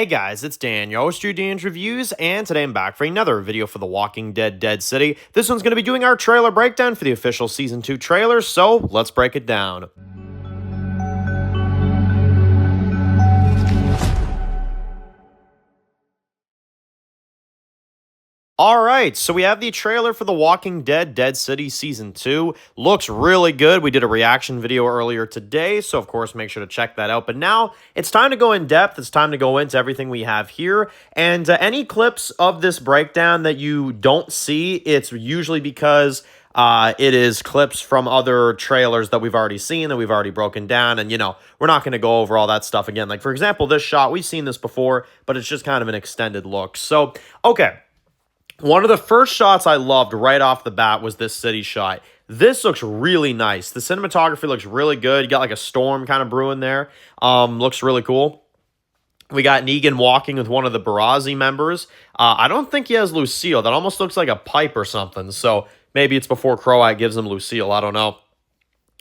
Hey guys, it's Dan, your host, Dan's Reviews, and today I'm back for another video for The Walking Dead Dead City. This one's going to be doing our trailer breakdown for the official Season 2 trailer, so let's break it down. Alright, so we have the trailer for The Walking Dead Dead City Season 2. Looks really good. We did a reaction video earlier today, so of course make sure to check that out. But now, it's time to go in depth. It's time to go into everything we have here. And any clips of this breakdown that you don't see, it's usually because it is clips from other trailers that we've already seen, that we've already broken down, and, you know, we're not going to go over all that stuff again. Like, for example, this shot, we've seen this before, but it's just kind of an extended look. So, okay. One of the first shots I loved right off the bat was this city shot. This looks really nice. The cinematography looks really good. You got like a storm kind of brewing there. Looks really cool. We got Negan walking with one of the Barazi members. I don't think he has Lucille. That almost looks like a pipe or something. So maybe it's before Croat gives him Lucille. I don't know.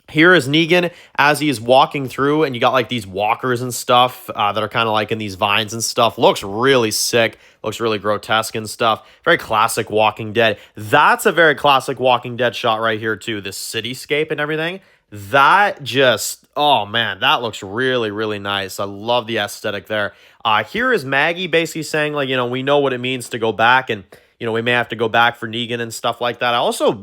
Here is Negan as he is walking through, and you got like these walkers and stuff that are kind of like in these vines and stuff. Looks really sick. Looks really grotesque and stuff. Very classic Walking Dead. That's a very classic Walking Dead shot right here too. This cityscape and everything. That just, oh man, that looks really, really nice. I love the aesthetic there. Here is Maggie basically saying, like, you know, we know what it means to go back, and you know, we may have to go back for Negan and stuff like that.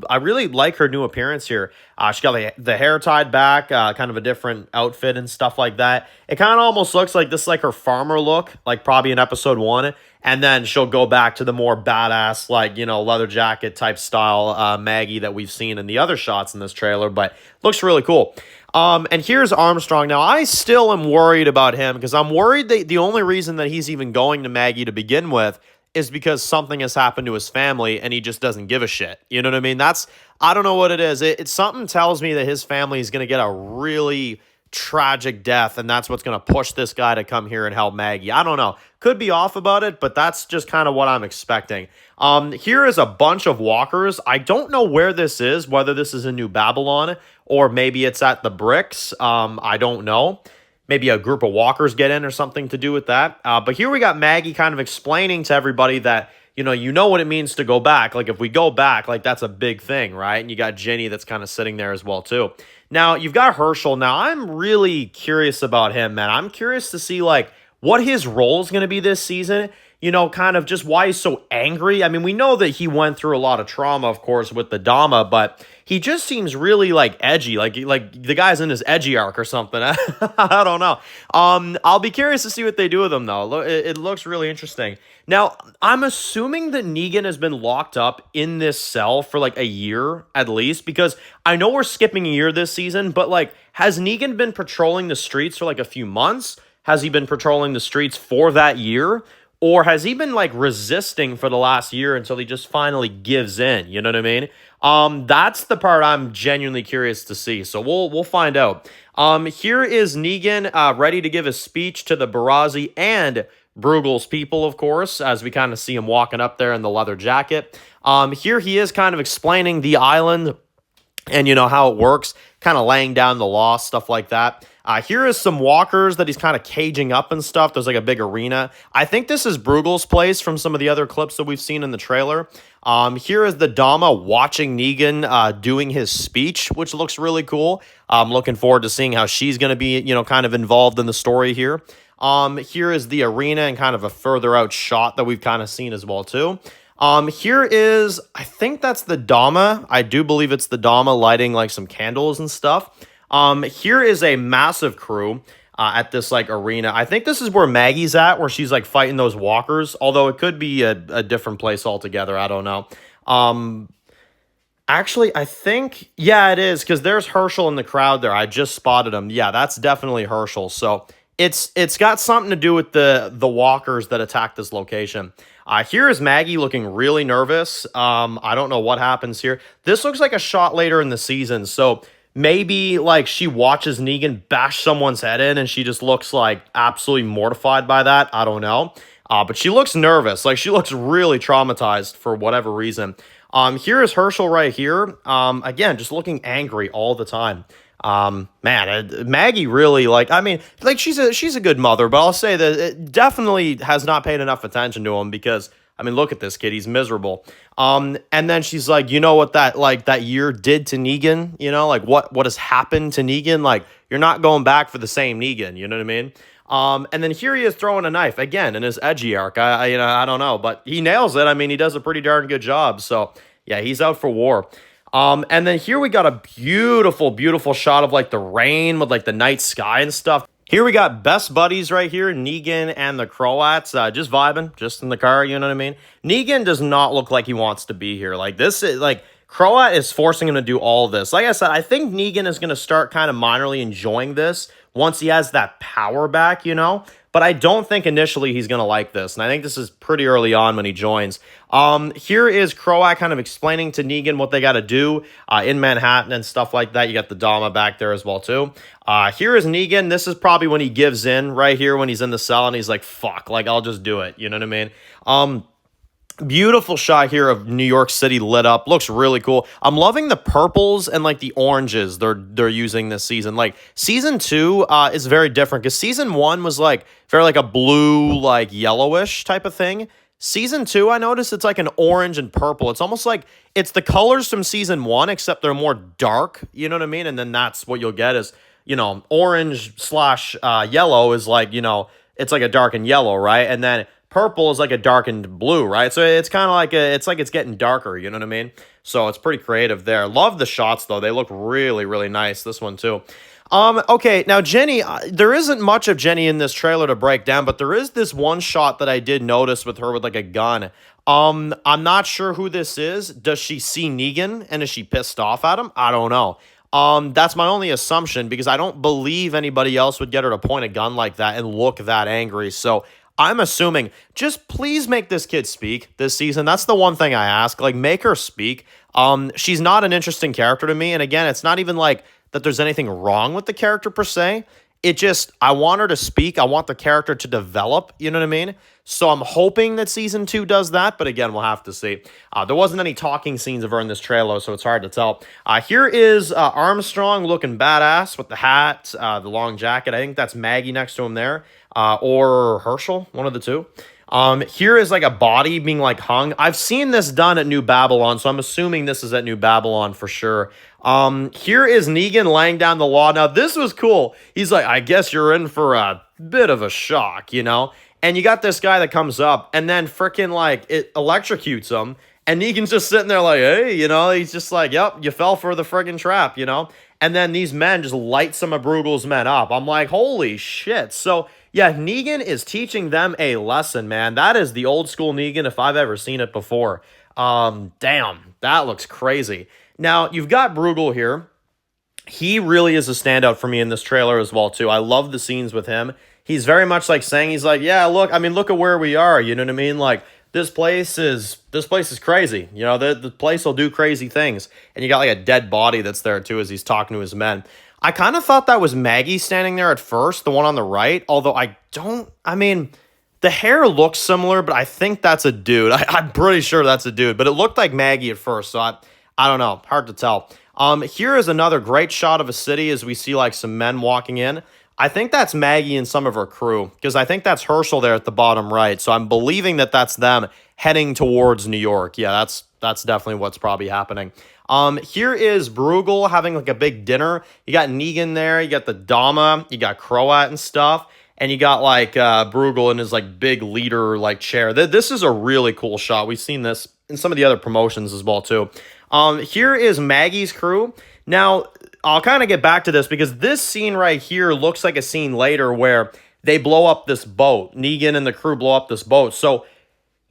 I really like her new appearance here. She got the hair tied back, kind of a different outfit and stuff like that. It kind of almost looks like this, like her farmer look, like probably in episode 1. And then she'll go back to the more badass, like, you know, leather jacket type style Maggie that we've seen in the other shots in this trailer. But looks really cool. And here's Armstrong. Now, I still am worried about him because I'm worried that the only reason that he's even going to Maggie to begin with is because something has happened to his family and he just doesn't give a shit. You know what I mean? I don't know what it is. It's something tells me that his family is going to get a really tragic death, and that's what's going to push this guy to come here and help Maggie. I don't know. Could be off about it, but that's just kind of what I'm expecting. Here is a bunch of walkers. I don't know where this is, whether this is in New Babylon or maybe it's at the bricks. I don't know. Maybe a group of walkers get in or something to do with that. But here we got Maggie kind of explaining to everybody that, you know what it means to go back. Like, if we go back, like, that's a big thing, right? And you got Jenny that's kind of sitting there as well, too. Now, you've got Herschel. Now, I'm really curious about him, man. I'm curious to see, like, what his role is going to be this season. You know, kind of just why he's so angry. I mean, we know that he went through a lot of trauma, of course, with the Dama, but he just seems really, like, edgy. Like the guy's in his edgy arc or something. I don't know. I'll be curious to see what they do with him, though. It looks really interesting. Now, I'm assuming that Negan has been locked up in this cell for, like, a year, at least, because I know we're skipping a year this season, but, like, has Negan been patrolling the streets for, like, a few months? Has he been patrolling the streets for that year? Or has he been, like, resisting for the last year until he just finally gives in? You know what I mean? That's the part I'm genuinely curious to see. So we'll find out. Here is Negan ready to give a speech to the Barazi and Bruegel's people, of course, as we kind of see him walking up there in the leather jacket. Here he is kind of explaining the island and, you know, how it works, kind of laying down the law, stuff like that. Here is some walkers that he's kind of caging up and stuff. There's like a big arena. I think this is Bruegel's place from some of the other clips that we've seen in the trailer. Here is the Dama watching Negan doing his speech, which looks really cool. I'm looking forward to seeing how she's going to be, you know, kind of involved in the story here. Here is the arena and kind of a further out shot that we've kind of seen as well, too. Here is, I think that's the Dama. I do believe it's the Dama lighting like some candles and stuff. Here is a massive crew at this like arena. I think this is where Maggie's at, where she's like fighting those walkers, although it could be a different place altogether. I don't know. Actually, I think, yeah, it is, because there's Herschel in the crowd there. I just spotted him. Yeah, that's definitely Herschel. So it's got something to do with the walkers that attacked this location. Here is Maggie looking really nervous. I don't know what happens here. This looks like a shot later in the season, so maybe, like, she watches Negan bash someone's head in and she just looks, like, absolutely mortified by that. I don't know. But she looks nervous. Like, she looks really traumatized for whatever reason. Here is Herschel right here. Again, just looking angry all the time. Maggie really like. I mean, like she's a good mother, but I'll say that it definitely has not paid enough attention to him because I mean, look at this kid; he's miserable. And then she's like, you know what that year did to Negan? You know, like what has happened to Negan? Like you're not going back for the same Negan. You know what I mean? And then here he is throwing a knife again in his edgy arc. I don't know, but he nails it. I mean, he does a pretty darn good job. So yeah, he's out for war. And then here we got a beautiful, beautiful shot of like the rain with like the night sky and stuff. Here we got best buddies right here, Negan and the Croats, just vibing, just in the car, you know what I mean? Negan does not look like he wants to be here. Like this is like Croat is forcing him to do all of this. Like I said, I think Negan is going to start kind of minorly enjoying this once he has that power back, you know? But I don't think initially he's going to like this. And I think this is pretty early on when he joins. Here is Croat kind of explaining to Negan what they got to do in Manhattan and stuff like that. You got the Dama back there as well, too. Here is Negan. This is probably when he gives in right here when he's in the cell and he's like, fuck, like, I'll just do it. You know what I mean? Beautiful shot here of New York City lit up. Looks really cool. I'm loving the purples and like the oranges they're using this season. Like season 2 is very different because season 1 was like very like a blue, like yellowish type of thing. Season 2, I noticed it's like an orange and purple. It's almost like it's the colors from season 1, except they're more dark. You know what I mean? And then that's what you'll get is, you know, orange slash yellow is like, you know, it's like a darkened yellow, right? And then purple is like a darkened blue, right? So it's kind of like it's getting darker, you know what I mean? So it's pretty creative there. Love the shots though. They look really, really nice. This one too. Okay, now Jenny, there isn't much of Jenny in this trailer to break down, but there is this one shot that I did notice with her with like a gun. I'm not sure who this is. Does she see Negan and is she pissed off at him? I don't know. That's my only assumption because I don't believe anybody else would get her to point a gun like that and look that angry. So I'm assuming just please make this kid speak this season. That's the one thing I ask. Like, make her speak. She's not an interesting character to me. And again, it's not even like that there's anything wrong with the character per se. It just, I want her to speak. I want the character to develop. You know what I mean? So I'm hoping that season 2 does that. But again, we'll have to see. There wasn't any talking scenes of her in this trailer, so it's hard to tell. Here is Armstrong looking badass with the hat, the long jacket. I think that's Maggie next to him there. Or Herschel, one of the two. Here is like a body being like hung. I've seen this done at New Babylon, so I'm assuming this is at New Babylon for sure. Here is Negan laying down the law. Now, this was cool. He's like, I guess you're in for a bit of a shock, you know? And you got this guy that comes up and then freaking like it electrocutes him. And Negan's just sitting there like, hey, you know, he's just like, yep, you fell for the friggin' trap, you know? And then these men just light some of Bruegel's men up. I'm like, holy shit. So, yeah, Negan is teaching them a lesson, man. That is the old school Negan if I've ever seen it before. Damn, that looks crazy. Now, you've got Bruegel here. He really is a standout for me in this trailer as well, too. I love the scenes with him. He's very much like saying, he's like, yeah, look at where we are. You know what I mean? Like, this place is crazy. You know, the place will do crazy things. And you got like a dead body that's there too as he's talking to his men. I kind of thought that was Maggie standing there at first, the one on the right. Although I mean, the hair looks similar, but I think that's a dude. I'm pretty sure that's a dude. But it looked like Maggie at first, so I don't know. Hard to tell. Here is another great shot of a city as we see like some men walking in. I think that's Maggie and some of her crew, because I think that's Herschel there at the bottom right. So I'm believing that that's them heading towards New York. Yeah, that's definitely what's probably happening. Here is Bruegel having like a big dinner. You got Negan there, you got the Dama, you got Croat and stuff, and you got like Bruegel in his like big leader like chair. This is a really cool shot. We've seen this in some of the other promotions as well too. Here is Maggie's crew. Now, I'll kind of get back to this because this scene right here looks like a scene later where they blow up this boat. Negan and the crew blow up this boat. So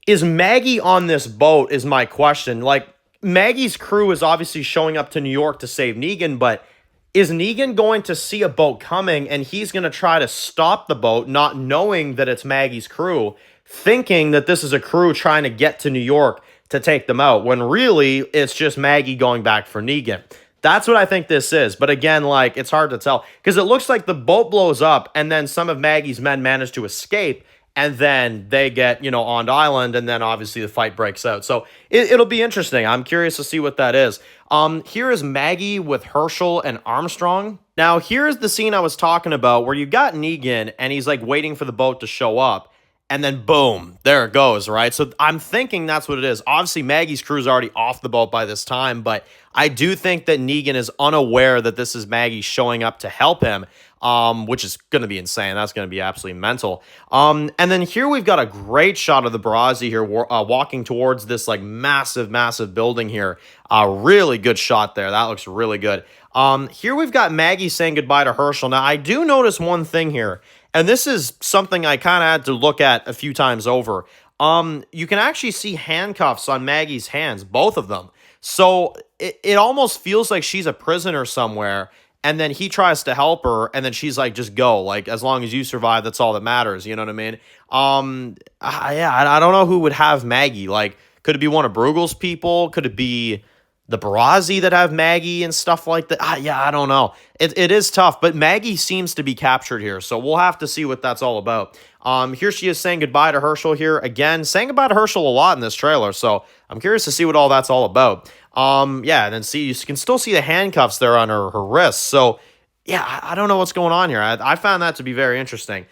is Maggie on this boat is my question. Like, Maggie's crew is obviously showing up to New York to save Negan, but is Negan going to see a boat coming and he's going to try to stop the boat, not knowing that it's Maggie's crew, thinking that this is a crew trying to get to New York to take them out, when really it's just Maggie going back for Negan? That's what I think this is. But again, like, it's hard to tell because it looks like the boat blows up and then some of Maggie's men manage to escape and then they get, on island, and then obviously the fight breaks out. So it'll be interesting. I'm curious to see what that is. Here is Maggie with Herschel and Armstrong. Now, here's the scene I was talking about where you got Negan, and he's like waiting for the boat to show up. And then boom, there it goes, right? So I'm thinking that's what it is. Obviously, Maggie's crew's already off the boat by this time, but I do think that Negan is unaware that this is Maggie showing up to help him, which is going to be insane. That's going to be absolutely mental. And then here we've got a great shot of the Barazi here walking towards this like massive, massive building here. Really good shot there. That looks really good. Here we've got Maggie saying goodbye to Herschel. Now, I do notice one thing here. And this is something I kind of had to look at a few times over. You can actually see handcuffs on Maggie's hands, both of them. So it almost feels like she's a prisoner somewhere, and then he tries to help her, and then she's like, just go. Like, as long as you survive, that's all that matters. You know what I mean? Yeah, I don't know who would have Maggie. Like, could it be one of Bruegel's people? Could it be the Barazi that have Maggie and stuff like that? Yeah, I don't know. It is tough, but Maggie seems to be captured here, so we'll have to see what that's all about. Here she is saying goodbye to Herschel here. Again, saying goodbye to Herschel a lot in this trailer, so I'm curious to see what all that's all about. Yeah, and then see, you can still see the handcuffs there on her wrists, so yeah, I don't know what's going on here. I found that to be very interesting.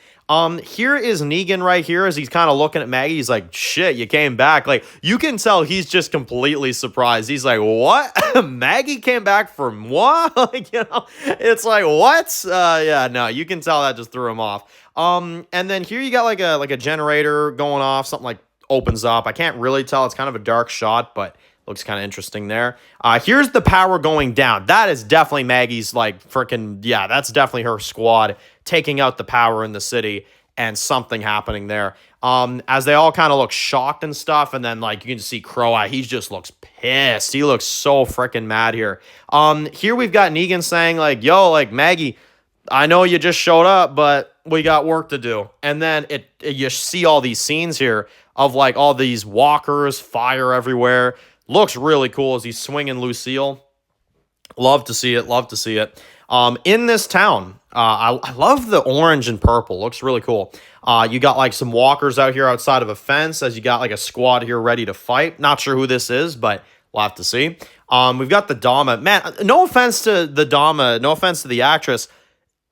Here is Negan right here as he's kind of looking at Maggie. He's like, shit, you came back. Like, you can tell he's just completely surprised. He's like, what? Maggie came back from what? Like, it's like, what? Yeah, no, you can tell that just threw him off. And then here you got like a generator going off, something like opens up. I can't really tell. It's kind of a dark shot, but looks kind of interesting there. Here's the power going down. That is definitely Maggie's, like, freaking, yeah, that's definitely her squad taking out the power in the city and something happening there. As they all kind of look shocked and stuff, and then, like, you can see Croat, he just looks pissed. He looks so freaking mad here. Here we've got Negan saying, like, yo, like, Maggie, I know you just showed up, but we got work to do. And then you see all these scenes here of, like, all these walkers, fire everywhere. Looks really cool as he's swinging Lucille. Love to see it. Love to see it. In this town, I love the orange and purple. Looks really cool. You got like some walkers out here outside of a fence as you got like a squad here ready to fight. Not sure who this is, but we'll have to see. We've got the Dama. Man, no offense to the Dama. No offense to the actress.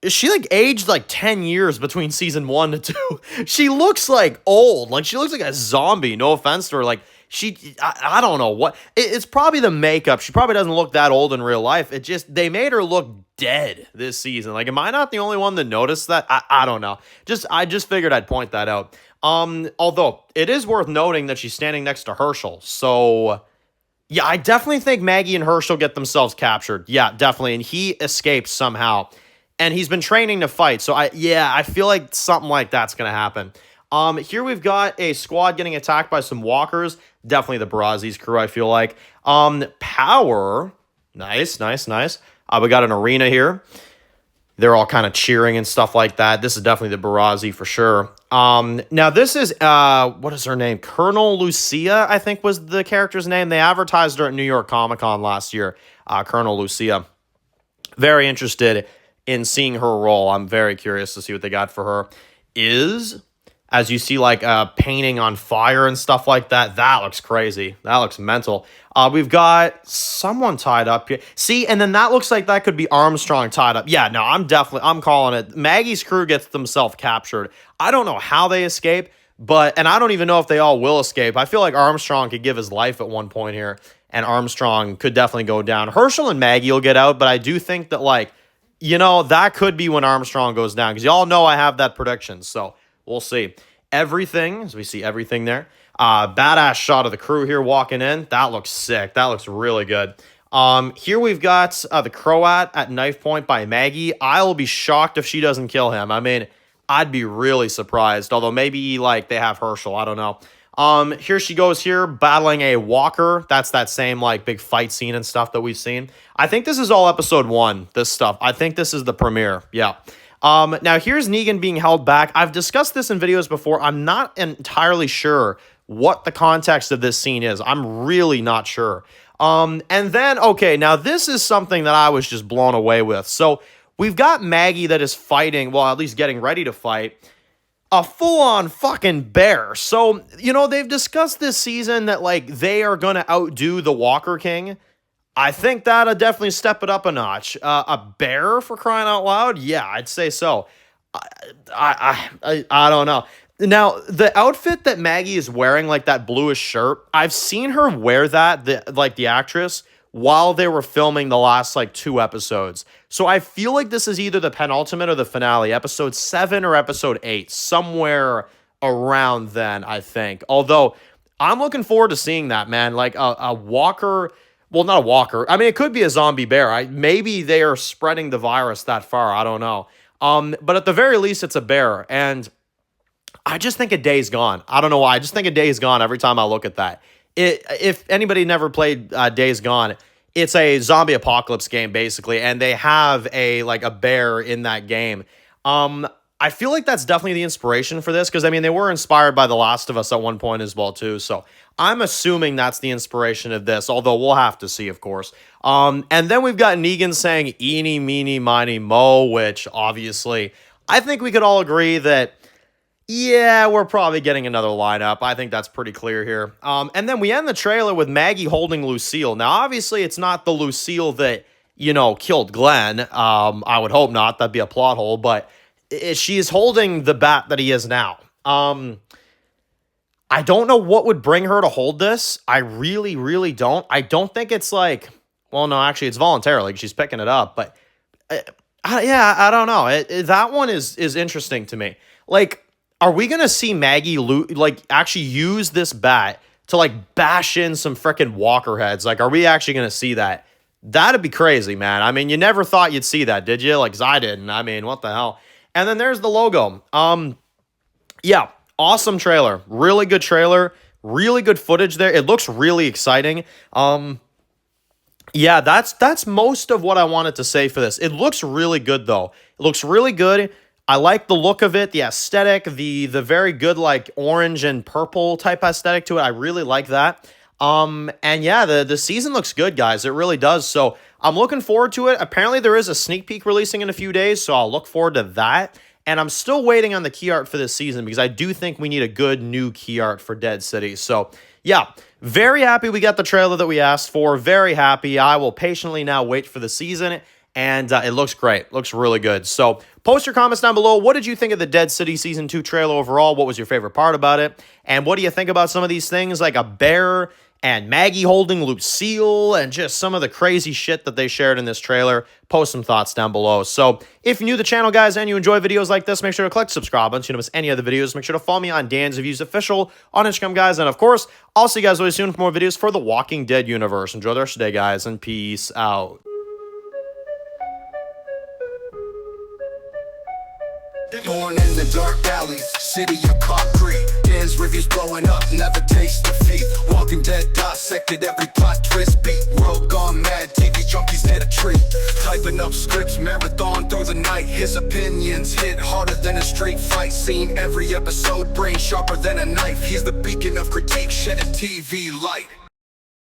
She like aged like 10 years between season 1 to 2. She looks like old. Like she looks like a zombie. No offense to her. Like I don't know what. It's probably the makeup. She probably doesn't look that old in real life. They made her look dead this season. Like, am I not the only one that noticed that? I don't know. I just figured I'd point that out. Although it is worth noting that she's standing next to Herschel. So yeah, I definitely think Maggie and Herschel get themselves captured. Yeah, definitely. And he escapes somehow. And he's been training to fight. So I feel like something like that's going to happen. Here we've got a squad getting attacked by some walkers. Definitely the Barazi's crew, I feel like. Power. Nice. We got an arena here. They're all kind of cheering and stuff like that. This is definitely the Barazi for sure. Now this is, what is her name? Colonel Lucille, I think was the character's name. They advertised her at New York Comic Con last year. Colonel Lucille. Very interested in seeing her role. I'm very curious to see what they got for her. As you see, like, painting on fire and stuff like that. That looks crazy. That looks mental. We've got someone tied up here. See, and then that looks like that could be Armstrong tied up. Yeah, no, I'm calling it. Maggie's crew gets themselves captured. I don't know how they escape, and I don't even know if they all will escape. I feel like Armstrong could give his life at one point here, and Armstrong could definitely go down. Herschel and Maggie will get out, but I do think that, like, that could be when Armstrong goes down, because y'all know I have that prediction, so we'll see. Everything, as we see everything there. Badass shot of the crew here walking in. That looks sick. That looks really good. Here we've got the Croat at knife point by Maggie. I'll be shocked if she doesn't kill him. I mean, I'd be really surprised. Although maybe, like, they have Herschel. I don't know. Here she goes here, battling a walker. That's that same, like, big fight scene and stuff that we've seen. I think this is all episode 1, this stuff. I think this is the premiere. Yeah. Now here's Negan being held back. I've discussed this in videos before. I'm not entirely sure what the context of this scene is. I'm really not sure. And then, okay, now this is something that I was just blown away with. So we've got Maggie that is fighting, well, at least getting ready to fight. a full-on fucking bear. So, you know, they've discussed this season that, like, they are going to outdo the Walker King. I think that'll definitely step it up a notch. A bear, for crying out loud? Yeah, I'd say so. I don't know. Now, the outfit that Maggie is wearing, like that bluish shirt, I've seen her wear that, the actress, while they were filming the last, like, 2 episodes. So I feel like this is either the penultimate or the finale, episode 7 or episode 8, somewhere around then, I think. Although, I'm looking forward to seeing that, man. Like, a walker, well, not a walker. I mean, it could be a zombie bear. Maybe they are spreading the virus that far. I don't know. But at the very least, it's a bear, and I just think a day's gone. I don't know why. I just think a day's gone every time I look at that. If anybody never played Days Gone, it's a zombie apocalypse game, basically, and they have a bear in that game. I feel like that's definitely the inspiration for this, because, I mean, they were inspired by The Last of Us at one point as well, too, so I'm assuming that's the inspiration of this, although we'll have to see, of course. And then we've got Negan saying, eeny, meeny, miny, mo, which, obviously, I think we could all agree that, yeah, we're probably getting another lineup. I think that's pretty clear here. And then we end the trailer with Maggie holding Lucille. Now, obviously, it's not the Lucille that, you know, killed Glenn. I would hope not. That'd be a plot hole. But she's holding the bat that he is now. I don't know what would bring her to hold this. I really, really don't. I don't think it's like, well, no, actually, it's voluntarily. She's picking it up. But, yeah, I don't know. That one is interesting to me. Like, are we going to see Maggie, actually use this bat to, bash in some freaking walker heads? Like, are we actually going to see that? That'd be crazy, man. I mean, you never thought you'd see that, did you? Like, 'cause I didn't. I mean, what the hell? And then there's the logo. Yeah, awesome trailer. Really good trailer. Really good footage there. It looks really exciting. Yeah, that's most of what I wanted to say for this. It looks really good, though. It looks really good. I like the look of it, the aesthetic, the very good, orange and purple type aesthetic to it. I really like that. And yeah, the season looks good, guys. It really does. So I'm looking forward to it. Apparently there is a sneak peek releasing in a few days, so I'll look forward to that. And I'm still waiting on the key art for this season, because I do think we need a good new key art for Dead City. So yeah, very happy we got the trailer that we asked for. Very happy. I will patiently now wait for the season. And it looks great. Looks really good. So post your comments down below. What did you think of the Dead City Season 2 trailer overall? What was your favorite part about it? And what do you think about some of these things, like a bear and Maggie holding Lucille and just some of the crazy shit that they shared in this trailer? Post some thoughts down below. So if you're new to the channel, guys, and you enjoy videos like this, make sure to click subscribe button so you don't miss any other videos. Make sure to follow me on Dan's Reviews Official on Instagram, guys. And of course, I'll see you guys really soon for more videos for the Walking Dead universe. Enjoy the rest of the day, guys, and peace out. Born in the dark alleys, city of concrete. Dan's reviews blowing up, never taste defeat. Walking Dead dissected every plot twist beat. World gone mad, TV junkies hit a treat. Typing up scripts, marathon through the night. His opinions hit harder than a street fight scene. Every episode, brain sharper than a knife. He's the beacon of critique, shedding TV light.